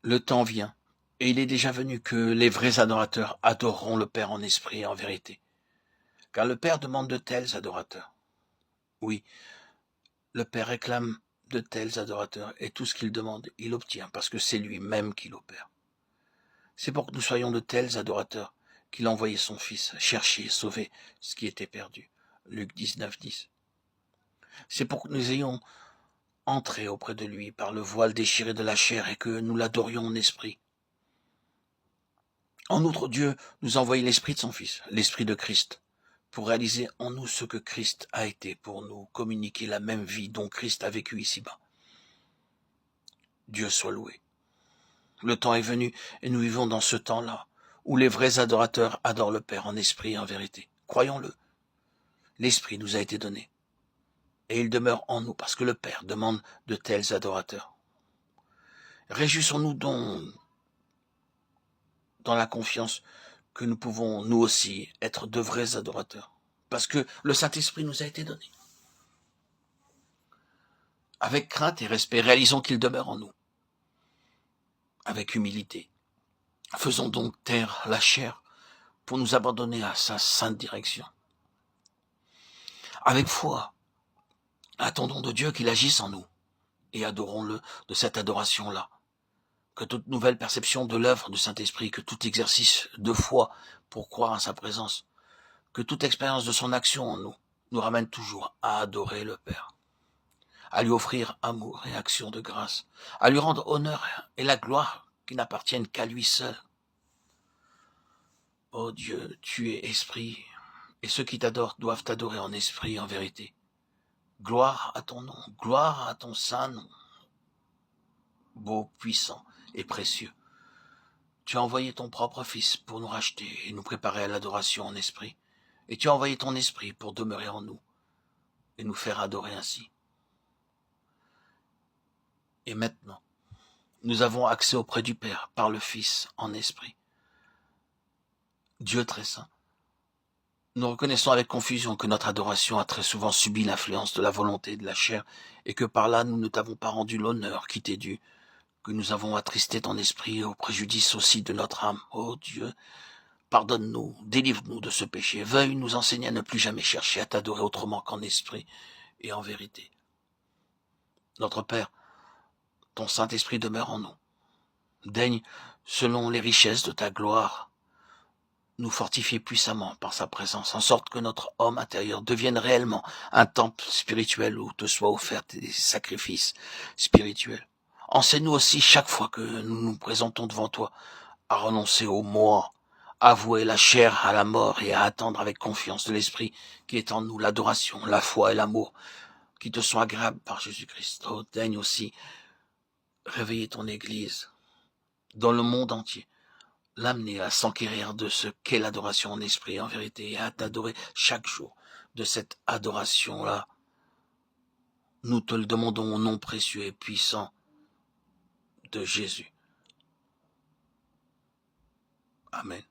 Le temps vient, et il est déjà venu que les vrais adorateurs adoreront le Père en esprit et en vérité. Car le Père demande de tels adorateurs. Oui, le Père réclame de tels adorateurs, et tout ce qu'il demande, il obtient, parce que c'est lui-même qui l'opère. C'est pour que nous soyons de tels adorateurs qu'il a envoyé son Fils chercher et sauver ce qui était perdu. Luc 19:10. C'est pour que nous ayons entré auprès de lui par le voile déchiré de la chair et que nous l'adorions en esprit. En outre, Dieu nous a envoyé l'Esprit de son Fils, l'Esprit de Christ, pour réaliser en nous ce que Christ a été, pour nous communiquer la même vie dont Christ a vécu ici-bas. Dieu soit loué. Le temps est venu et nous vivons dans ce temps-là, où les vrais adorateurs adorent le Père en esprit et en vérité. Croyons-le, l'Esprit nous a été donné, et il demeure en nous parce que le Père demande de tels adorateurs. Réjouissons-nous donc dans la confiance que nous pouvons, nous aussi, être de vrais adorateurs, parce que le Saint-Esprit nous a été donné. Avec crainte et respect, réalisons qu'il demeure en nous, avec humilité. Faisons donc taire la chair pour nous abandonner à sa sainte direction. Avec foi, attendons de Dieu qu'il agisse en nous et adorons-le de cette adoration-là. Que toute nouvelle perception de l'œuvre du Saint-Esprit, que tout exercice de foi pour croire en sa présence, que toute expérience de son action en nous, nous ramène toujours à adorer le Père, à lui offrir amour et action de grâce, à lui rendre honneur et la gloire qui n'appartiennent qu'à lui seul. Ô Dieu, tu es esprit, et ceux qui t'adorent doivent t'adorer en esprit et en vérité. Gloire à ton nom, gloire à ton saint nom, beau, puissant et précieux. Tu as envoyé ton propre Fils pour nous racheter et nous préparer à l'adoration en esprit. Et tu as envoyé ton esprit pour demeurer en nous et nous faire adorer ainsi. Et maintenant, nous avons accès auprès du Père par le Fils en esprit. Dieu très saint, nous reconnaissons avec confusion que notre adoration a très souvent subi l'influence de la volonté de la chair et que par là nous ne t'avons pas rendu l'honneur qui t'est dû, que nous avons attristé ton esprit au préjudice aussi de notre âme. Ô Dieu, pardonne-nous, délivre-nous de ce péché, veuille nous enseigner à ne plus jamais chercher à t'adorer autrement qu'en esprit et en vérité. Notre Père, ton Saint-Esprit demeure en nous. Daigne, selon les richesses de ta gloire, nous fortifier puissamment par sa présence, en sorte que notre homme intérieur devienne réellement un temple spirituel où te soient offerts des sacrifices spirituels. Enseigne-nous aussi chaque fois que nous nous présentons devant toi à renoncer au moi, à vouer la chair à la mort et à attendre avec confiance de l'esprit qui est en nous l'adoration, la foi et l'amour qui te sont agréables par Jésus-Christ. Oh, daigne aussi réveiller ton Église dans le monde entier, l'amener à s'enquérir de ce qu'est l'adoration en esprit et en vérité et à t'adorer chaque jour de cette adoration-là. Nous te le demandons au nom précieux et puissant de Jésus. Amen.